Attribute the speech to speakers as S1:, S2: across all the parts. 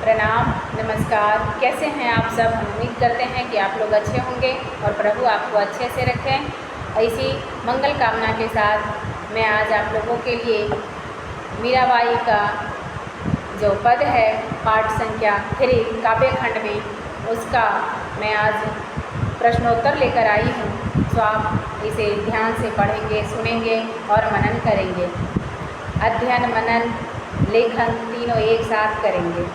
S1: प्रणाम, नमस्कार। कैसे हैं आप सब? हम उम्मीद करते हैं कि आप लोग अच्छे होंगे और प्रभु आपको अच्छे से रखें। ऐसी मंगल कामना के साथ मैं आज आप लोगों के लिए मीराबाई का जो पद है पाठ संख्या 3 काव्य खंड में, उसका मैं आज प्रश्नोत्तर लेकर आई हूँ। तो आप इसे ध्यान से पढ़ेंगे, सुनेंगे और मनन करेंगे। अध्ययन, मनन, लेखन तीनों एक साथ करेंगे।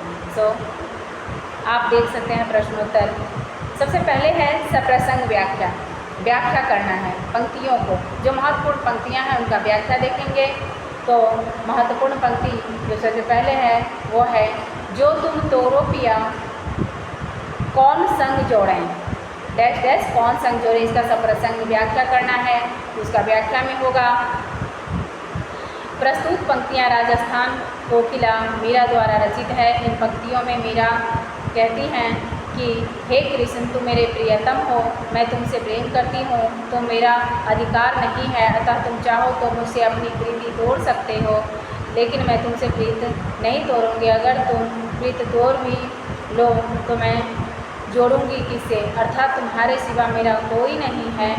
S1: आप देख सकते हैं प्रश्नोत्तर। सबसे पहले है सप्रसंग व्याख्या। व्याख्या करना है पंक्तियों को, जो महत्वपूर्ण पंक्तियां हैं उनका व्याख्या देखेंगे। तो महत्वपूर्ण पंक्ति जो सबसे पहले है वो है, जो तुम तोरो पिया कौन संग जोड़ें, डैश डैश कौन संग जोड़े। इसका सप्रसंग व्याख्या करना है, उसका व्याख्या में होगा। प्रस्तुत पंक्तियाँ राजस्थान कोकिला मीरा द्वारा रचित है। इन पंक्तियों में मीरा कहती हैं कि हे कृष्ण, तुम मेरे प्रियतम हो, मैं तुमसे प्रेम करती हूँ, तुम मेरा अधिकार नहीं है, अतः तुम चाहो तो मुझसे अपनी प्रीति तोड़ सकते हो, लेकिन मैं तुमसे प्रीत नहीं तोड़ूंगी। अगर तुम प्रीत तोड़ भी लो तो मैं जोड़ूंगी किससे, अर्थात तुम्हारे सिवा मेरा कोई नहीं है,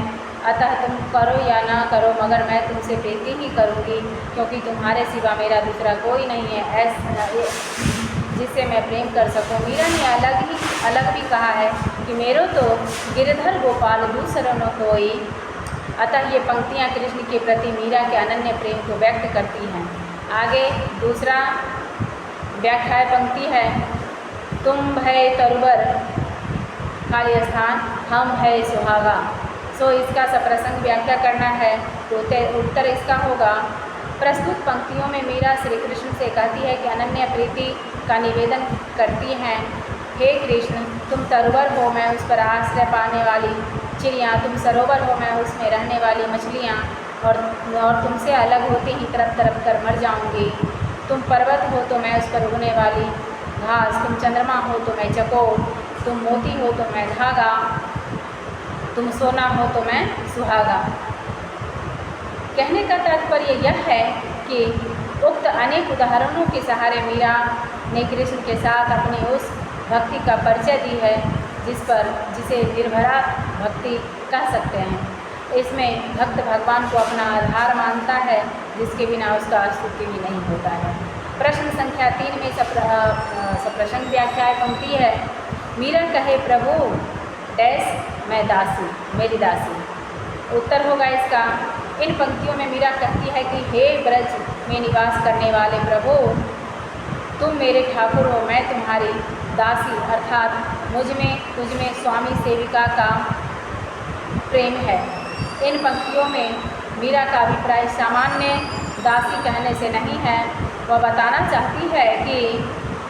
S1: अतः तुम करो या ना करो मगर मैं तुमसे प्रीति ही करूँगी, क्योंकि तुम्हारे सिवा मेरा दूसरा कोई नहीं है जिससे मैं प्रेम कर सकूँ। मीरा ने अलग भी कहा है कि मेरो तो गिरधर गोपाल दूसरा न कोई। अतः ये पंक्तियाँ कृष्ण के प्रति मीरा के अनन्य प्रेम को व्यक्त करती हैं। आगे दूसरा व्याख्या पंक्ति है, तुम भय तरुवर खाली स्थान, हम है सुहागा। इसका सप्रसंग व्याख्या करना है। तो उत्तर इसका होगा, प्रस्तुत पंक्तियों में मीरा श्री कृष्ण से कहती है कि अनन्य प्रीति का निवेदन करती हैं। हे कृष्ण, तुम तरुवर हो, मैं उस पर आश्रय पाने वाली चिड़ियाँ, तुम सरोवर हो, मैं उसमें रहने वाली मछलियाँ, और तुमसे अलग होते ही तरफ तरफ कर मर जाऊँगी। तुम पर्वत हो तो मैं उस पर उगने वाली घास, तुम चंद्रमा हो तो मैं चकोर, तुम मोती हो तो मैं धागा, तुम सोना हो तो मैं सुहागा। कहने का तात्पर्य यह है कि उक्त अनेक उदाहरणों के सहारे मीरा ने कृष्ण के साथ अपनी उस भक्ति का परिचय दी है जिसे निर्भरा भक्ति कह सकते हैं। इसमें भक्त भगवान को अपना आधार मानता है, जिसके बिना उसका अस्तित्व ही नहीं होता है। प्रश्न संख्या 3 में सप्रसंग व्याख्या पंक्ति है, मीरा कहे प्रभु डैश मैं दासी, मेरी दासी। उत्तर होगा इसका, इन पंक्तियों में मीरा कहती है कि हे ब्रज में निवास करने वाले प्रभु, तुम मेरे ठाकुर हो, मैं तुम्हारी दासी, अर्थात तुझ में स्वामी सेविका का प्रेम है। इन पंक्तियों में मीरा का अभिप्राय सामान्य दासी कहने से नहीं है। वह बताना चाहती है कि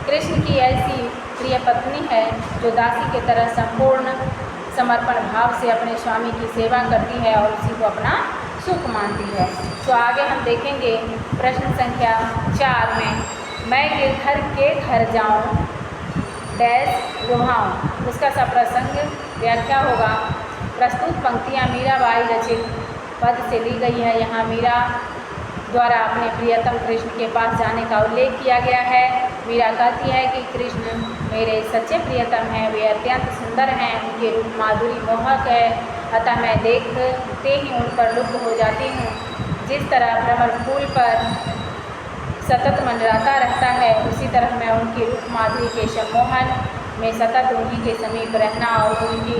S1: कृष्ण की ऐसी प्रिय पत्नी है जो दासी की तरह संपूर्ण समर्पण भाव से अपने स्वामी की सेवा करती है और उसी को अपना सुख मानती है। तो आगे हम देखेंगे प्रश्न संख्या 4 में, मैं गिरधर के घर जाऊं डैश लुभाऊं। उसका सप्रसंग व्याख्या होगा। प्रस्तुत पंक्तियाँ मीराबाई रचित पद से ली गई है। यहाँ मीरा द्वारा अपने प्रियतम कृष्ण के पास जाने का उल्लेख किया गया है। मीरा कहती है कि कृष्ण मेरे सच्चे प्रियतम हैं, वे अत्यंत सुंदर हैं, उनके रूप माधुरी मोहक है, अतः मैं देखते ही उन पर लुप्त हो जाती हूँ। जिस तरह भ्रमर फूल पर सतत मंडराता रहता है, उसी तरह मैं उनकी रूप माधुरी के सम्मोहन में सतत उन्हीं के समीप रहना और उनकी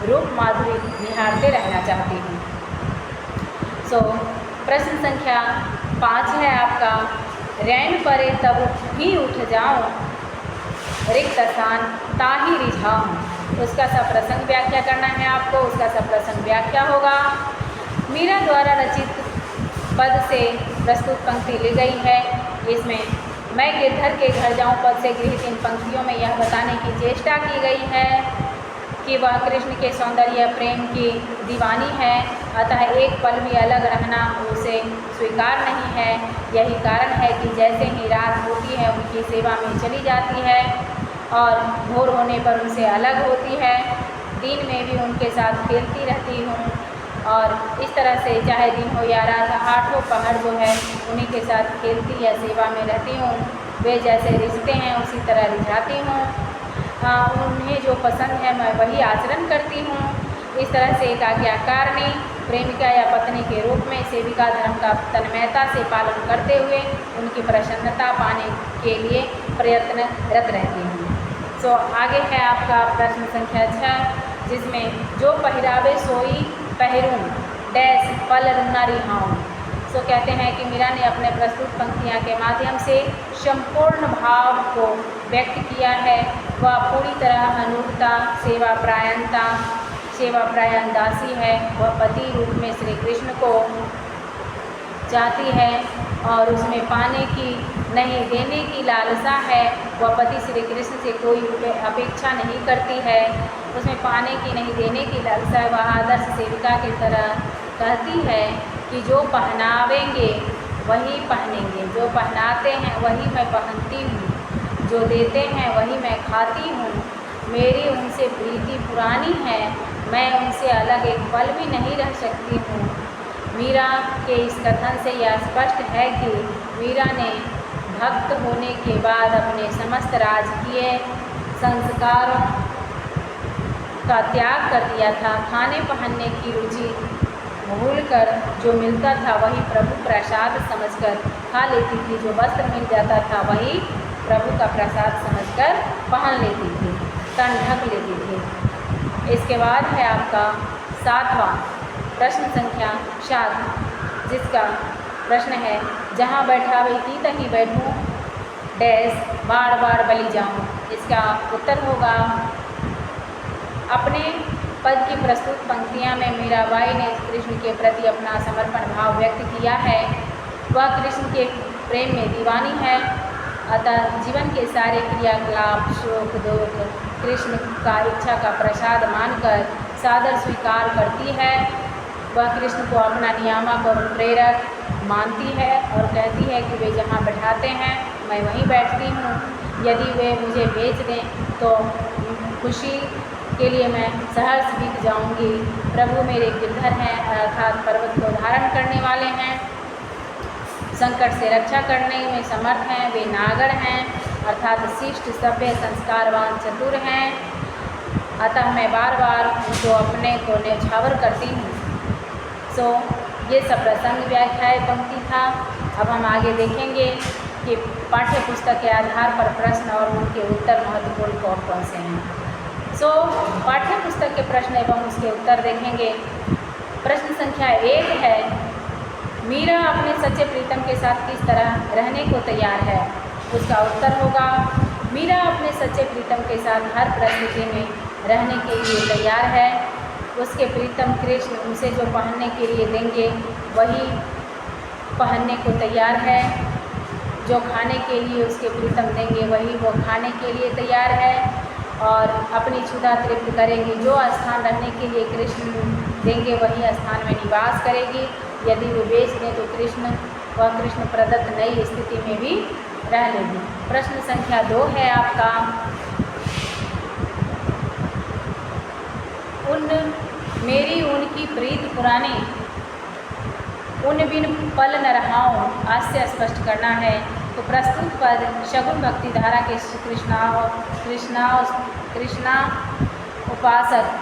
S1: रूप माधुरी निहारते रहना चाहती हूँ। प्रश्न संख्या 5 है आपका, रैन परे तब ही उठ जाऊं, रिक्त स्थान ताही रिझाऊं। उसका सप्रसंग व्याख्या करना है आपको। उसका सप्रसंग व्याख्या होगा, मीरा द्वारा रचित पद से प्रस्तुत पंक्ति ली गई है। इसमें मैं गिरधर के घर जाऊं पद से गृहीत इन पंक्तियों में यह बताने की चेष्टा की गई है कि वह कृष्ण के सौंदर्य प्रेम की दीवानी है, अतः एक पल भी अलग रहना उसे स्वीकार नहीं है। यही कारण है कि जैसे ही रात होती है उनकी सेवा में चली जाती है और भोर होने पर उनसे अलग होती है। दिन में भी उनके साथ खेलती रहती हूँ और इस तरह से चाहे दिन हो या रात, आठों पहर जो है उन्हीं के साथ खेलती या सेवा में रहती हूँ। वे जैसे रिझते हैं उसी तरह रिझाती हूँ। उन्हें जो पसंद है मैं वही आचरण करती हूँ। इस तरह से एक आज्ञाकारिणी प्रेमिका या पत्नी के रूप में सेविका धर्म का तन्मयता से पालन करते हुए उनकी प्रसन्नता पाने के लिए प्रयत्नरत रहती हूँ। सो आगे है आपका प्रश्न संख्या 6, जिसमें जो पहिरावे सोई पहरूं डैश पल रुना रिहाऊं। सो कहते हैं कि मीरा ने अपने प्रस्तुत पंक्तियाँ के माध्यम से संपूर्ण भाव को व्यक्त किया है। वह पूरी तरह अनुरूपता सेवा प्रायण दासी है। वह पति रूप में श्री कृष्ण को चाहती है और उसमें पाने की नहीं देने की लालसा है। वह पति श्री कृष्ण से कोई अपेक्षा नहीं करती है, उसमें पाने की नहीं देने की लालसा है। वह आदर्श सेविका की तरह कहती है कि जो पहनावेंगे वही पहनेंगे, जो पहनाते हैं वही मैं पहनती हूँ, जो देते हैं वही मैं खाती हूँ। मेरी उनसे प्रीति पुरानी है, मैं उनसे अलग एक पल भी नहीं रह सकती हूँ। मीरा के इस कथन से यह स्पष्ट है कि मीरा ने भक्त होने के बाद अपने समस्त राजकीय संस्कारों का त्याग कर दिया था। खाने पहनने की रुचि भूलकर जो मिलता था वही प्रभु प्रसाद समझकर खा लेती थी, जो वस्त्र मिल जाता था वही प्रभु का प्रसाद समझकर पहन लेती थी, तन ढक लेती थी। इसके बाद है आपका 7वां प्रश्न संख्या 7, जिसका प्रश्न है जहाँ बैठा वही तहीं बैठूं डैश बार बार बलि जाऊं। इसका उत्तर होगा अपने पद की प्रस्तुत पंक्तियाँ में मीराबाई ने कृष्ण के प्रति अपना समर्पण भाव व्यक्त किया है। वह कृष्ण के प्रेम में दीवानी है, अतः जीवन के सारे क्रियाकलाप शोक दुख कृष्ण का इच्छा का प्रसाद मानकर सादर स्वीकार करती है। वह कृष्ण को अपना नियामक और प्रेरक मानती है और कहती है कि वे जहाँ बैठाते हैं मैं वहीं बैठती हूँ। यदि वे मुझे बेच दें तो खुशी के लिए मैं सहर्ष बिक जाऊँगी। प्रभु मेरे गिरधर हैं, अर्थात पर्वत को धारण करने वाले हैं, संकट से रक्षा करने में समर्थ हैं। वे नागर हैं, अर्थात शिष्ट सभ्य संस्कारवान चतुर हैं, अतः मैं बार बार उनको अपने को न्यौछावर करती हूँ। सो ये सब प्रसंग व्याख्याय पंक्ति था। अब हम आगे देखेंगे कि पाठ्य पुस्तक के आधार पर प्रश्न और उनके उत्तर महत्वपूर्ण कौन कौन से हैं। सो पाठ्य पुस्तक के प्रश्न एवं उसके उत्तर देखेंगे। प्रश्न संख्या 1 है, मीरा अपने सच्चे प्रीतम के साथ किस तरह रहने को तैयार है। उसका उत्तर होगा मीरा अपने सच्चे प्रीतम के साथ हर परिस्थिति में रहने के लिए तैयार है। उसके प्रीतम कृष्ण उसे जो पहनने के लिए देंगे वही पहनने को तैयार है। जो खाने के लिए उसके प्रीतम देंगे वही वो खाने के लिए तैयार है और अपनी क्षुधा तृप्त करेगी। जो स्थान रहने के लिए कृष्ण देंगे वही स्थान में निवास करेगी। यदि वे बेच दें तो वह कृष्ण प्रदत्त नई स्थिति में भी रह लेगी। प्रश्न संख्या 2 है आपका, मेरी उनकी प्रीत पुरानी उन बिन पल न रहाऊं आस्य स्पष्ट करना है। तो प्रस्तुत पद शगुन भक्ति धारा के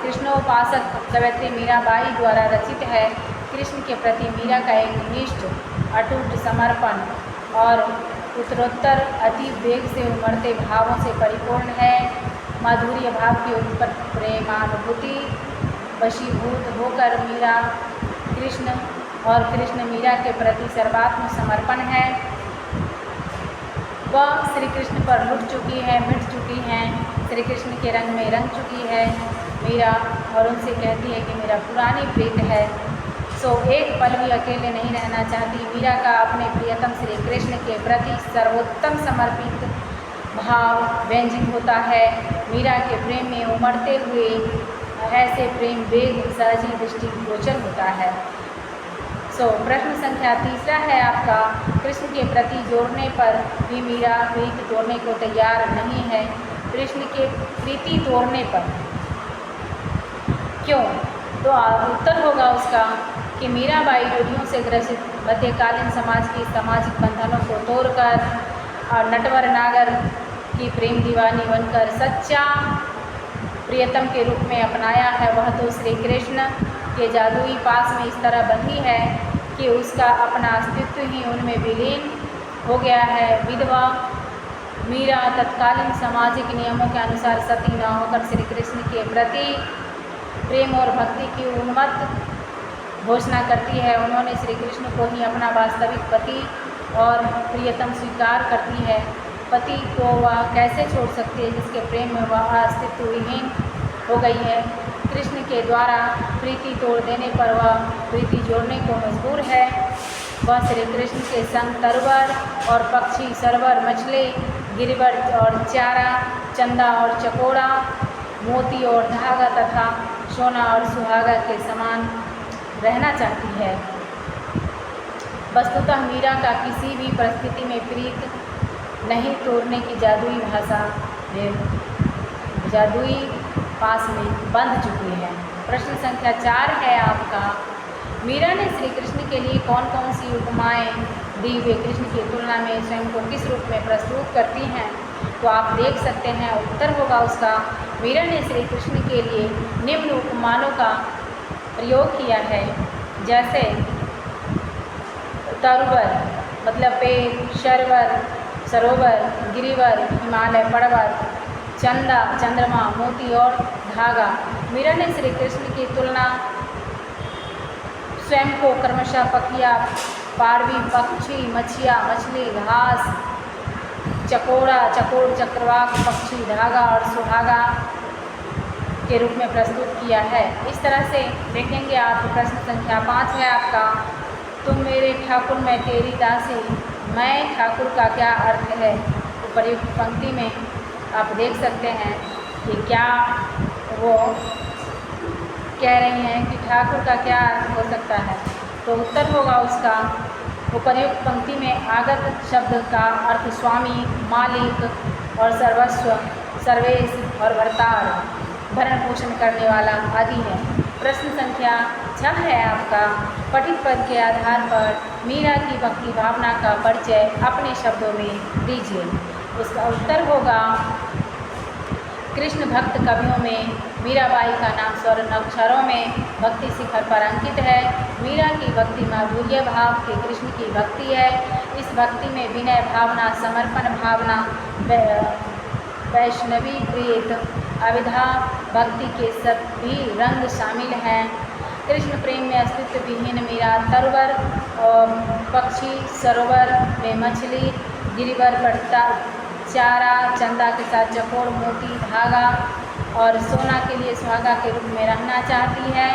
S1: कृष्णोपासक कवयित्री मीराबाई द्वारा रचित है। कृष्ण के प्रति मीरा का एक निष्ठ अटूट समर्पण और उत्तरोत्तर अति वेग से उमड़ते भावों से परिपूर्ण है। माधुर्य भाव की उत्पत्ति प्रेमानुभूति वशीभूत होकर मीरा कृष्ण और कृष्ण मीरा के प्रति सर्वात्म समर्पण है। वह श्री कृष्ण पर लुट चुकी है, मिट चुकी हैं, श्री कृष्ण के रंग में रंग चुकी है मीरा और उनसे कहती है कि मेरा पुरानी प्रीत है। सो एक पल भी अकेले नहीं रहना चाहती। मीरा का अपने प्रियतम श्री कृष्ण के प्रति सर्वोत्तम समर्पित भाव व्यंजित होता है। मीरा के प्रेम में उमड़ते हुए ऐसे प्रेम वेग सहजी दृष्टि गोचर होता है। सो प्रश्न संख्या 3 है आपका, कृष्ण के प्रति जोड़ने पर भी मीरा प्रीति तोड़ने को तैयार नहीं है। कृष्ण के प्रीति तोड़ने पर क्यों? तो उत्तर होगा उसका कि मीराबाई रूढ़ियों से ग्रसित मध्यकालीन समाज की सामाजिक बंधनों को तोड़कर और नटवर नागर की प्रेम दीवानी बनकर सच्चा प्रियतम के रूप में अपनाया है, वह तो श्री कृष्ण के जादुई पास में इस तरह बंधी है कि उसका अपना अस्तित्व ही उनमें विलीन हो गया है। विधवा मीरा तत्कालीन सामाजिक नियमों के अनुसार सती न होकर श्री कृष्ण के प्रति प्रेम और भक्ति की उन्मत्त घोषणा करती है। उन्होंने श्री कृष्ण को ही अपना वास्तविक पति और प्रियतम स्वीकार करती है। पति को वह कैसे छोड़ सकती है जिसके प्रेम में वह अस्तित्व विहीन हो गई है। कृष्ण के द्वारा प्रीति तोड़ देने पर वह प्रीति जोड़ने को मजबूर है। वह श्री कृष्ण के संग तरवर और पक्षी, सरवर, मछली, गिरवर और चारा, चंदा और चकोड़ा, मोती और धागा तथा सोना और सुहागा के समान रहना चाहती है। वस्तुतः मीरा का किसी भी परिस्थिति में प्रीत नहीं तोड़ने की जादुई भाषा में जादुई पास में बंध चुकी है। प्रश्न संख्या 4 है आपका, मीरा ने श्री कृष्ण के लिए कौन कौन सी उपमाएँ दी वे कृष्ण की तुलना में स्वयं को किस रूप में प्रस्तुत करती हैं? तो आप देख सकते हैं उत्तर होगा उसका, मीरा ने श्री कृष्ण के लिए निम्न उपमानों का प्रयोग किया है, जैसे तरुवर मतलब पेड़, शरवर सरोवर, गिरिवर हिमालय पर्वत, चंदा चंद्रमा, मोती और धागा। मीरा ने श्री कृष्ण की तुलना स्वयं को क्रमशः पखिया, पारवी, पक्षी, मछिया, मछली, घास, चकोड़ा, चकोर, चक्रवाक, पक्षी, धागा और सुहागा के रूप में प्रस्तुत किया है। इस तरह से देखेंगे आप। प्रश्न संख्या 5 है आपका, तुम मेरे ठाकुर मैं तेरी दासी, मैं ठाकुर का क्या अर्थ है? उपर्युक्त पंक्ति में आप देख सकते हैं कि क्या वो कह रही हैं कि ठाकुर का क्या अर्थ हो सकता है। तो उत्तर होगा उसका, उपर्युक्त पंक्ति में आगत शब्द का अर्थ स्वामी, मालिक और सर्वस्व, सर्वेश और भरतार, भरण पोषण करने वाला आदि है। प्रश्न संख्या 6 है आपका, पठित पद के आधार पर मीरा की भक्ति भावना का परिचय अपने शब्दों में दीजिए। उसका उत्तर होगा, कृष्ण भक्त कवियों में मीराबाई का नाम स्वर्ण अक्षरों में भक्ति शिखर पर अंकित है। मीरा की भक्ति माधुर्य भाव की कृष्ण की भक्ति है। इस भक्ति में विनय भावना, समर्पण भावना, वैष्णवी प्रीत, अविधा भक्ति के सभी रंग शामिल हैं। कृष्ण प्रेम में अस्तित्व विहीन मीरा तरवर और पक्षी, सरोवर में मछली, गिरिवर पड़ता चारा, चंदा के साथ चकोर, मोती, धागा और सोना के लिए सुहागा के रूप में रहना चाहती है।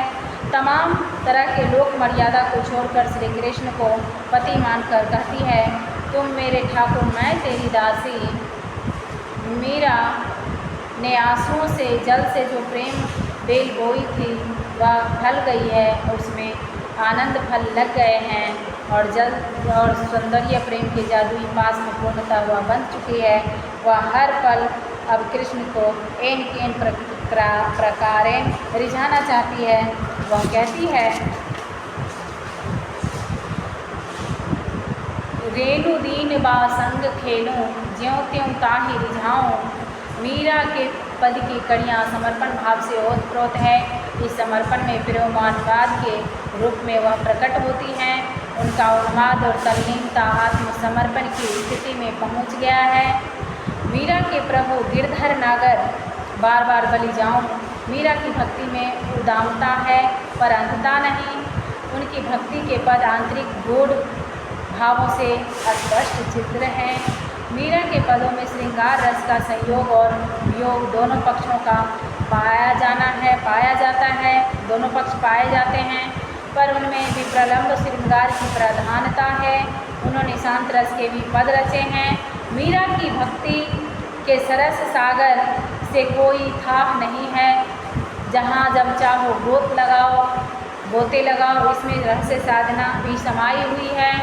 S1: तमाम तरह के लोक मर्यादा को छोड़कर श्री कृष्ण को पति मानकर कहती है, तुम मेरे ठाकुर मैं तेरी दासी। मीरा ने आंसुओं से जल से जो प्रेम बेल बोई थी वह फल गई है, उसमें आनंद फल लग गए हैं और जल और सौंदर्य प्रेम के जादुई पास में पूर्णतः वह बन चुकी है। वह हर पल अब कृष्ण को एन केन प्रकारेण रिझाना चाहती है। वह कहती है, रेणु दीन बा संग खेलूं, ज्यों त्यों ताहि रिझाऊं। मीरा के पद की कड़ियाँ समर्पण भाव से ओतप्रोत है। इस समर्पण में प्रेमानुवाद के रूप में वह प्रकट होती हैं। उनका उन्माद और तल्लीनता आत्मसमर्पण की स्थिति में पहुंच गया है। मीरा के प्रभु गिरधर नागर बार बार बलि जाऊं। मीरा की भक्ति में उदामता है पर अंधता नहीं। उनकी भक्ति के पद आंतरिक गूढ़ भावों से स्पष्ट चित्र हैं। मीरा के पदों में श्रृंगार रस का संयोग और वियोग दोनों पक्षों का पाया जाता है। दोनों पक्ष पाए जाते हैं, पर उनमें भी प्रलंब श्रृंगार की प्रधानता है। उन्होंने शांत रस के भी पद रचे हैं। मीरा की भक्ति के सरस सागर से कोई था नहीं है। जहाँ जब चाहो गोते लगाओ, इसमें रहस्य साधना भी समाई हुई है।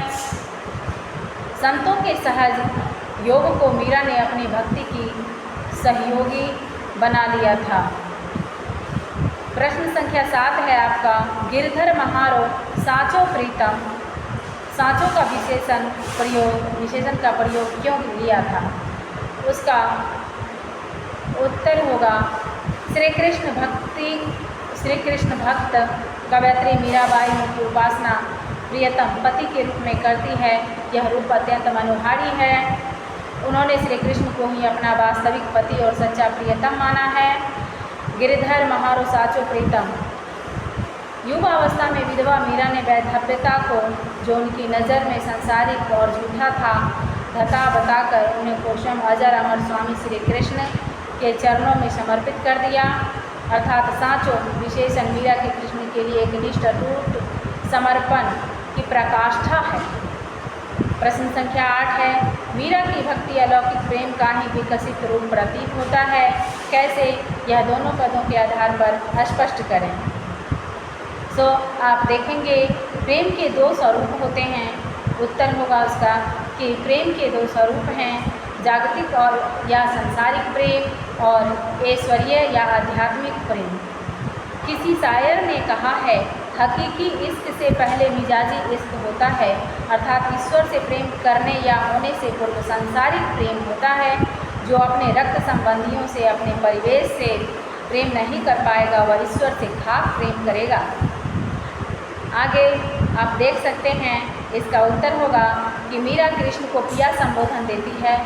S1: संतों के सहज योग को मीरा ने अपनी भक्ति की सहयोगी बना लिया था। प्रश्न संख्या 7 है आपका, गिरधर महारो साचो प्रीतम सांचों का विशेषण का प्रयोग क्यों लिया था? उसका उत्तर होगा श्री कृष्ण भक्त कवयित्री मीराबाई उनकी उपासना प्रियतम पति के रूप में करती है। यह रूप अत्यंत मनोहारी है। उन्होंने श्री कृष्ण को ही अपना वास्तविक पति और सच्चा प्रियतम माना है। गिरिधर महारो साचो प्रीतम। युवावस्था में विधवा मीरा ने वैधव्यता को, जो उनकी नज़र में संसारिक और झूठा था, बताकर उन्हें कोशम अजर अमर स्वामी श्री कृष्ण के चरणों में समर्पित कर दिया। अर्थात सांचो विशेषण मीरा के कृष्ण के लिए एक निष्ठ अटूट समर्पण की प्रकाष्ठा है। प्रश्न संख्या 8 है, मीरा की भक्ति अलौकिक प्रेम का ही विकसित रूप प्रतीत होता है। कैसे? यह दोनों पदों के आधार पर स्पष्ट करें। आप देखेंगे प्रेम के 2 स्वरूप होते हैं। उत्तर होगा उसका कि प्रेम के 2 स्वरूप हैं, जागतिक और या सांसारिक प्रेम और ऐश्वर्य या आध्यात्मिक प्रेम। किसी शायर ने कहा है, हकीकी इश्क से पहले मिजाजी इश्क होता है, अर्थात ईश्वर से प्रेम करने या होने से पूर्व सांसारिक प्रेम होता है। जो अपने रक्त संबंधियों से, अपने परिवेश से प्रेम नहीं कर पाएगा, वह ईश्वर से खाक प्रेम करेगा। आगे आप देख सकते हैं, इसका उत्तर होगा कि मीरा कृष्ण को पिया संबोधन देती है।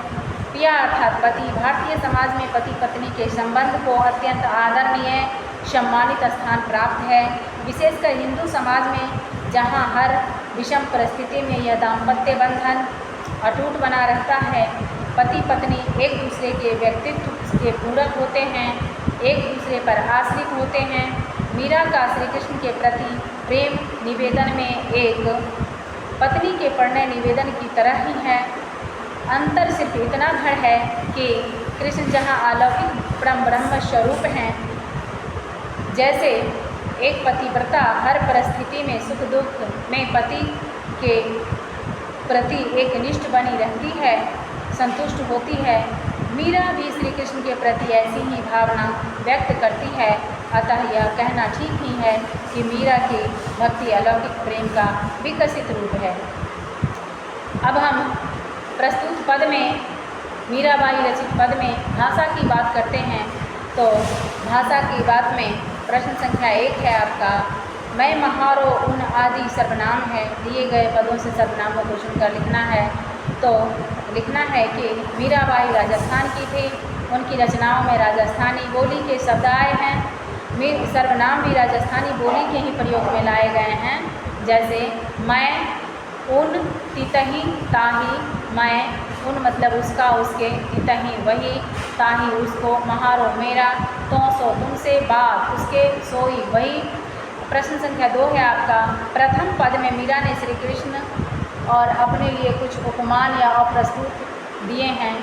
S1: पिया अर्थात पति। भारतीय समाज में पति पत्नी के संबंध को अत्यंत आदरणीय सम्मानित स्थान प्राप्त है। विशेषकर हिंदू समाज में, जहां हर विषम परिस्थिति में यह दाम्पत्य बंधन अटूट बना रहता है। पति पत्नी एक दूसरे के व्यक्तित्व के पूरक होते हैं, एक दूसरे पर आश्रित होते हैं। मीरा का श्री कृष्ण के प्रति प्रेम निवेदन में एक पत्नी के प्रणय निवेदन की तरह ही है। अंतर सिर्फ इतना भर है कि कृष्ण जहाँ अलौकिक ब्रह्म स्वरूप हैं, जैसे एक पतिव्रता हर परिस्थिति में सुख दुख में पति के प्रति एक निष्ठ बनी रहती है, संतुष्ट होती है, मीरा भी श्री कृष्ण के प्रति ऐसी ही भावना व्यक्त करती है। अतः यह कहना ठीक ही है कि मीरा की भक्ति अलौकिक प्रेम का विकसित रूप है। अब हम प्रस्तुत पद में, मीराबाई रचित पद में भाषा की बात करते हैं। तो भाषा की बात में प्रश्न संख्या 1 है आपका, मैं महारो उन आदि सर्वनाम है। दिए गए पदों से सर्वनामों को चुनकर लिखना है। तो लिखना है कि मीराबाई राजस्थान की थी, उनकी रचनाओं में राजस्थानी बोली के शब्द आए हैं। सर्वनाम भी राजस्थानी बोली के ही प्रयोग में लाए गए हैं। जैसे मैं, उन, तितही, ताही। मैं, उन मतलब उसका, उसके, तितही वही, ताही उसको, महारो मेरा, तो सो तुमसे, बात उसके, सोई वही। प्रश्न संख्या 2 है आपका, प्रथम पद में मीरा ने श्री कृष्ण और अपने लिए कुछ उपमान या अप्रस्तुत दिए हैं,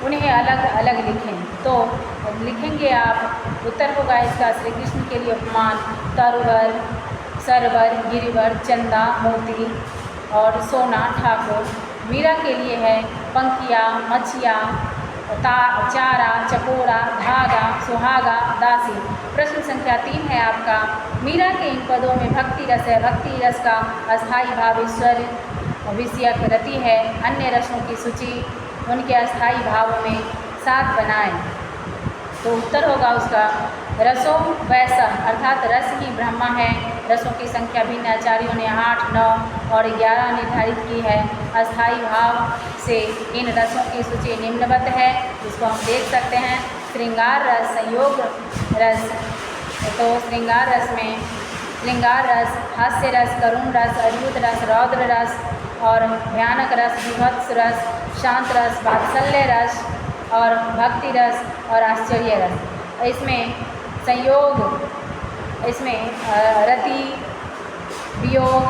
S1: उन्हें अलग अलग लिखें। तो लिखेंगे आप, उत्तर होगा इसका श्री कृष्ण के लिए उपमान तरुवर, सरवर, गिरिवर, चंदा, मोती और सोना, ठाकुर। मीरा के लिए है पंखिया, मछिया, चारा, चकोरा, धागा, सुहागा, दासी। प्रश्न संख्या 3 है आपका, मीरा के इन पदों में भक्ति रस है। भक्ति रस का अस्थायी भाव ईश्वर विषयक रति है। अन्य रसों की सूची उनके अस्थायी भावों में साथ बनाएं। तो उत्तर होगा उसका रसों वैसा, अर्थात रस ही ब्रह्मा है। रसों की संख्या भिन्न आचार्यों ने 8, 9 और 11 निर्धारित की है। अस्थायी भाव से इन रसों की सूची निम्नवत है, जिसको हम देख सकते हैं। श्रृंगार रस, संयोग रस। तो श्रृंगार रस में श्रृंगार रस, हास्य रस, करुण रस, अद्भुत रस, रौद्र रस और भयानक रस, विभत्स रस, शांत रस, वात्सल्य रस और भक्ति रस और आश्चर्य रस। इसमें संयोग, इसमें रति, वियोग,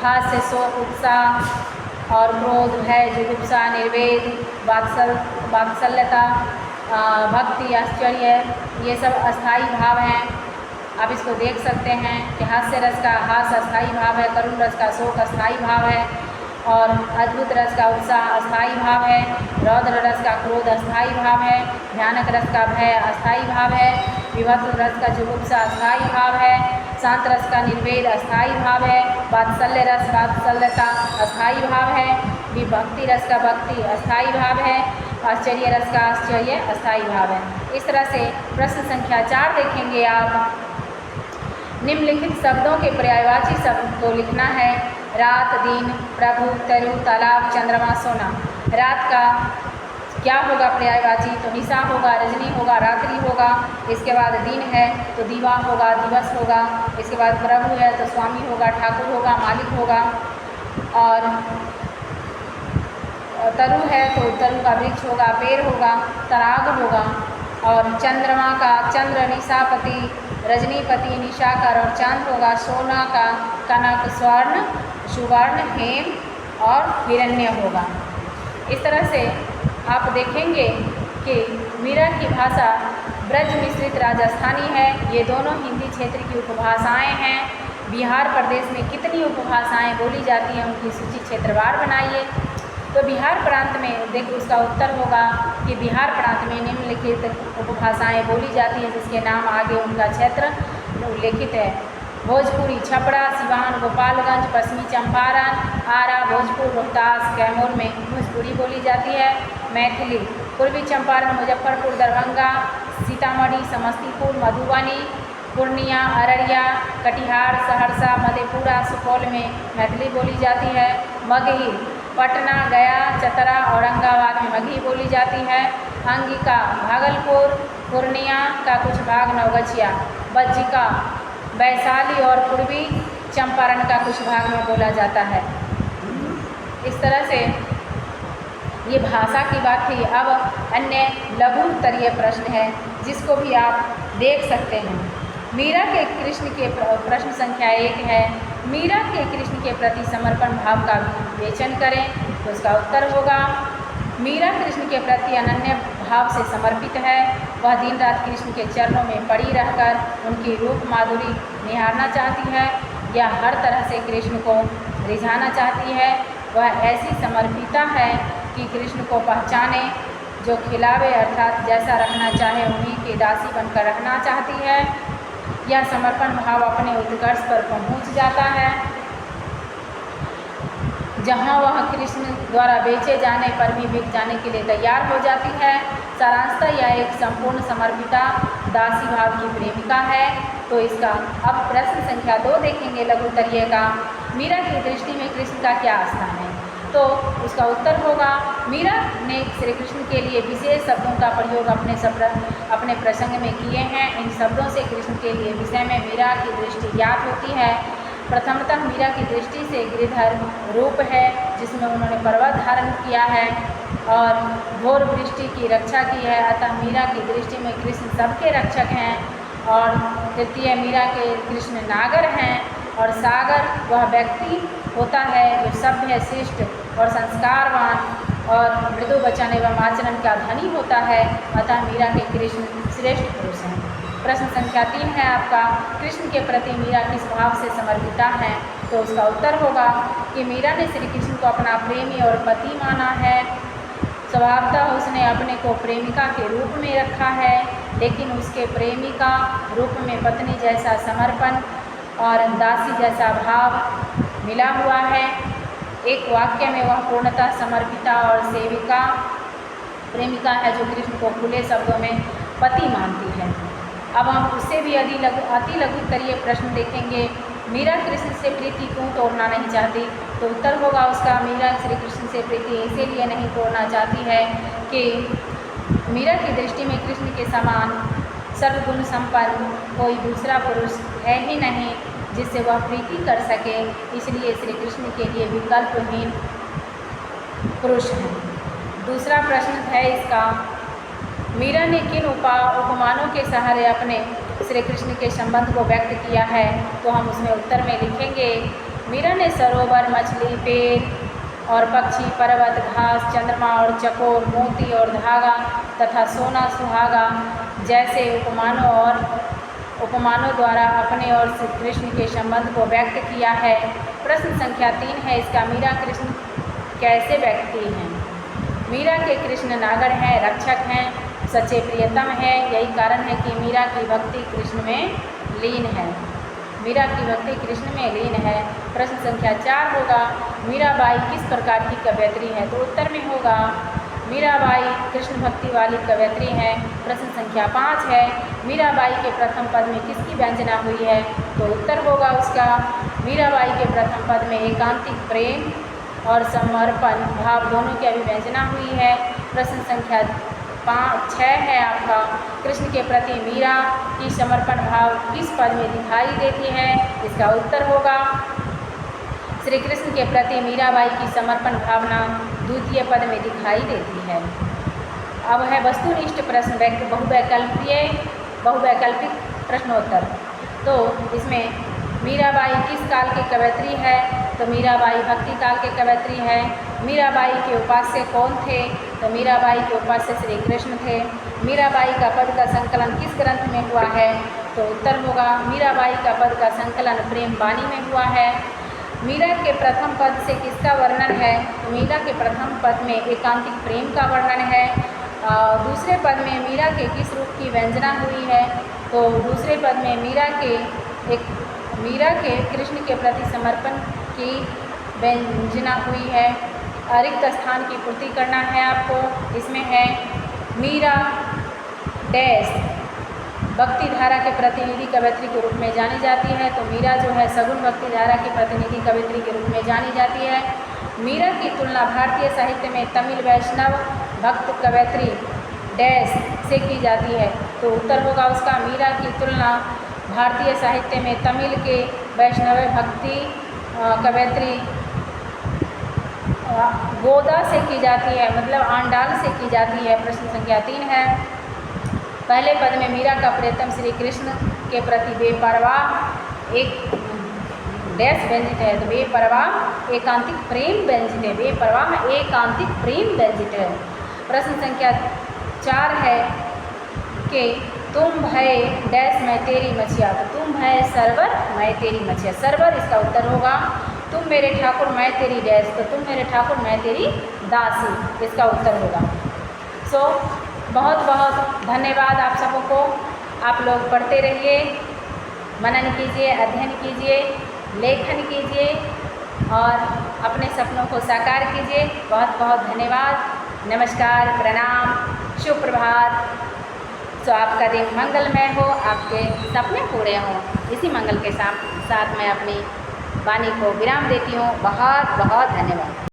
S1: हास्य, शोक, उत्साह और क्रोध, भय, जुगुप्सा, निर्वेद, वात्सल्यता, भक्ति, आश्चर्य, ये सब अस्थायी भाव हैं। आप इसको देख सकते हैं कि हास्य रस का हास अस्थायी भाव है, करुण रस का शोक अस्थायी भाव है और अद्भुत रस का उत्साह अस्थायी भाव है, रौद्र रस का क्रोध अस्थायी भाव है, भयानक रस का भय अस्थायी भाव है, विभत्स रस का जुगुप्सा अस्थायी भाव है, शांत रस का निर्वेद अस्थायी भाव है, वात्सल्य रस वात्सल्यता अस्थायी भाव है, विभक्ति रस का भक्ति अस्थायी भाव है, आश्चर्य रस का आश्चर्य अस्थायी भाव है। इस तरह से प्रश्न संख्या 4 देखेंगे आप। निम्नलिखित शब्दों के पर्यायवाची शब्द को लिखना है। रात, दिन, प्रभु, तरु, तालाब, चंद्रमा, सोना। रात का क्या होगा पर्यायवाची? तो निशा होगा, रजनी होगा, रात्रि होगा। इसके बाद दिन है तो दीवा होगा, दिवस होगा। इसके बाद प्रभु है तो स्वामी होगा, ठाकुर होगा, मालिक होगा। और तरु है तो तरु का वृक्ष होगा, पेड़ होगा, तराग होगा। और चंद्रमा का चंद्र निशापति, रजनीपति, निशाकर और चांद होगा। सोना का कनक, स्वर्ण, सुवर्ण, हेम और हिरण्य होगा। इस तरह से आप देखेंगे कि मीरा की भाषा ब्रज मिश्रित राजस्थानी है। ये दोनों हिंदी क्षेत्र की उपभाषाएं हैं। बिहार प्रदेश में कितनी उपभाषाएं बोली जाती हैं उनकी सूची क्षेत्रवार बनाइए। तो बिहार प्रांत में देखिए उसका उत्तर होगा कि बिहार प्रांत में निम्नलिखित उपभाषाएं बोली जाती हैं, जिसके नाम आगे उनका क्षेत्र उल्लेखित है। भोजपुरी, छपरा, सिवान, गोपालगंज, पश्चिमी चंपारण, आरा, भोजपुर, रोहतास, कैमूर में भोजपुरी बोली जाती है। मैथिली, पूर्वी चंपारण, मुजफ्फरपुर, दरभंगा, सीतामढ़ी, समस्तीपुर, मधुबनी, पूर्णिया, अररिया, कटिहार, सहरसा, मधेपुरा, सुपौल में मैथिली बोली जाती है। मगही, पटना, गया, चतरा, औरंगाबाद में मगही बोली जाती है। अंगिका, भागलपुर, पूर्णिया का कुछ भाग, नवगछिया। बज्जिका, वैशाली और पूर्वी चंपारण का कुछ भाग में बोला जाता है। इस तरह से ये भाषा की बात थी। अब अन्य लघु उत्तरीय प्रश्न है जिसको भी आप देख सकते हैं। मीरा के कृष्ण के प्रश्न संख्या 1 है। मीरा के कृष्ण के प्रति समर्पण भाव का विवेचन करें। तो उसका उत्तर होगा मीरा कृष्ण के प्रति अनन्य भाव से समर्पित है। वह दिन रात कृष्ण के चरणों में पड़ी रहकर उनकी रूप माधुरी निहारना चाहती है या हर तरह से कृष्ण को रिझाना चाहती है। वह ऐसी समर्पिता है कि कृष्ण को पहचाने, जो खिलावे अर्थात जैसा रखना चाहे उन्हीं की दासी बनकर रखना चाहती है। यह समर्पण भाव अपने उत्कर्ष पर पहुंच जाता है जहां वह कृष्ण द्वारा बेचे जाने पर भी बिक जाने के लिए तैयार हो जाती है। सारांशतः यह एक संपूर्ण समर्पिता दासी भाव की प्रेमिका है। तो इसका अब प्रश्न संख्या 2 देखेंगे लघु उत्तरीय का। मीरा की दृष्टि में कृष्ण का क्या स्थान है? तो उसका उत्तर होगा मीरा ने श्री कृष्ण के लिए विशेष शब्दों का प्रयोग अपने प्रसंग में किए हैं। इन शब्दों से कृष्ण के लिए विषय में मीरा की दृष्टि ज्ञात होती है। प्रथमतः मीरा की दृष्टि से गिरिधर रूप है जिसमें उन्होंने पर्वत धारण किया है और घोर वृष्टि की रक्षा की है। अतः मीरा की दृष्टि में कृष्ण सबके रक्षक हैं। और तृतीय मीरा के कृष्ण नागर हैं और सागर वह व्यक्ति होता है जो सभ्य, शिष्ट और संस्कारवान और मृदु वचन एवं आचरण का धनी होता है। अतः मीरा के कृष्ण श्रेष्ठ पुरुष हैं। प्रश्न संख्या 3 है आपका, कृष्ण के प्रति मीरा किस भाव से समर्पिता है? तो उसका उत्तर होगा कि मीरा ने श्री कृष्ण को अपना प्रेमी और पति माना है। स्वभावतः उसने अपने को प्रेमिका के रूप में रखा है, लेकिन उसके प्रेमिका रूप में पत्नी जैसा समर्पण और दासी जैसा भाव मिला हुआ है। एक वाक्य में वह पूर्णतः समर्पिता और सेविका प्रेमिका है जो कृष्ण को खुले शब्दों में पति मानती है। अब हम उससे भी अति लघु उत्तरीय प्रश्न देखेंगे। मीरा कृष्ण से प्रीति क्यों तोड़ना नहीं चाहती? तो उत्तर होगा उसका मीरा श्री कृष्ण से प्रीति इसीलिए नहीं तोड़ना चाहती है कि मीरा की दृष्टि में कृष्ण के समान सर्वगुण संपन्न कोई दूसरा पुरुष है ही नहीं जिससे वह प्रीति कर सके। इसलिए श्री कृष्ण के लिए विकल्पहीन पुरुष हैं। दूसरा प्रश्न है इसका, मीरा ने किन उपमानों के सहारे अपने श्री कृष्ण के संबंध को व्यक्त किया है? तो हम उसमें उत्तर में लिखेंगे मीरा ने सरोवर, मछली, पेड़ और पक्षी, पर्वत, घास, चंद्रमा और चकोर, मोती और धागा तथा सोना, सुहागा जैसे उपमानों द्वारा अपने और श्री कृष्ण के संबंध को व्यक्त किया है। प्रश्न संख्या 3 है इसका, मीरा कृष्ण कैसे व्यक्ति हैं? मीरा के कृष्ण नागर हैं, रक्षक हैं, सच्चे प्रियतम है। यही कारण है कि मीरा की भक्ति कृष्ण में लीन है। मीरा की भक्ति कृष्ण में लीन है। प्रश्न संख्या 4 होगा, मीराबाई किस प्रकार की कवयित्री है? तो उत्तर में होगा मीराबाई कृष्ण भक्ति वाली कवयित्री है। प्रश्न संख्या 5 है, मीराबाई के प्रथम पद में किसकी व्यंजना हुई है? तो उत्तर होगा उसका मीराबाई के प्रथम पद में एकांतिक प्रेम और समर्पण भाव दोनों की अभिव्यंजना हुई है। प्रश्न संख्या 6 है आपका, कृष्ण के प्रति मीरा की समर्पण भाव किस पद में दिखाई देती है? इसका उत्तर होगा श्री कृष्ण के प्रति मीराबाई की समर्पण भावना द्वितीय पद में दिखाई देती है। अब है वस्तुनिष्ठ प्रश्न बहुवैकल्पिक प्रश्नोत्तर। तो इसमें मीराबाई किस काल की कवयित्री है? तो मीराबाई भक्ति काल के कवयित्री है। मीराबाई के उपास्य कौन थे? तो मीराबाई के उपास्य श्री कृष्ण थे। मीराबाई का पद का संकलन किस ग्रंथ में हुआ है? तो उत्तर होगा मीराबाई का पद का संकलन प्रेम वाणी में हुआ है। मीरा के प्रथम पद से किसका वर्णन है? तो मीरा के प्रथम पद में एकांतिक प्रेम का वर्णन है। दूसरे पद में मीरा के किस रूप की व्यंजना हुई है? तो दूसरे पद में मीरा के कृष्ण के प्रति समर्पण की व्यंजना हुई है। रिक्त स्थान की पूर्ति करना है आपको। इसमें है मीरा डैश भक्ति धारा के प्रतिनिधि कवयित्री के रूप में जानी जाती है। तो मीरा जो है सगुण भक्ति धारा की प्रतिनिधि कवयित्री के रूप में जानी जाती है। मीरा की तुलना भारतीय साहित्य में तमिल वैष्णव भक्त कवयित्री डैश से की जाती है। तो उत्तर होगा उसका मीरा की तुलना भारतीय साहित्य में तमिल के वैष्णव भक्ति कवयित्री गोदा से की जाती है, मतलब आंडाल से की जाती है। प्रश्न संख्या 3 है, पहले पद में मीरा का प्रियतम श्री कृष्ण के प्रति बेपरवाह एक डैश व्यंजित है। तो बेपरवाह एकांतिक प्रेम व्यंजित है। बेपरवाह एकांतिक प्रेम व्यंजित है। प्रश्न संख्या 4 है कि तुम भय डैश मैं तेरी मछिया। तो तुम भय सरवर मैं तेरी मछिया। सरवर इसका उत्तर होगा। तुम मेरे ठाकुर मैं तेरी डैश। तो तुम मेरे ठाकुर मैं तेरी दासी, इसका उत्तर होगा। बहुत बहुत धन्यवाद आप सबको। आप लोग पढ़ते रहिए, मनन कीजिए, अध्ययन कीजिए, लेखन कीजिए और अपने सपनों को साकार कीजिए। बहुत बहुत धन्यवाद। नमस्कार, प्रणाम, शुभ प्रभात। आपका दिन मंगलमय हो, आपके सपने पूरे हों। इसी मंगल के साथ मैं अपनी वाणी को विराम देती हूँ। बहुत बहुत धन्यवाद।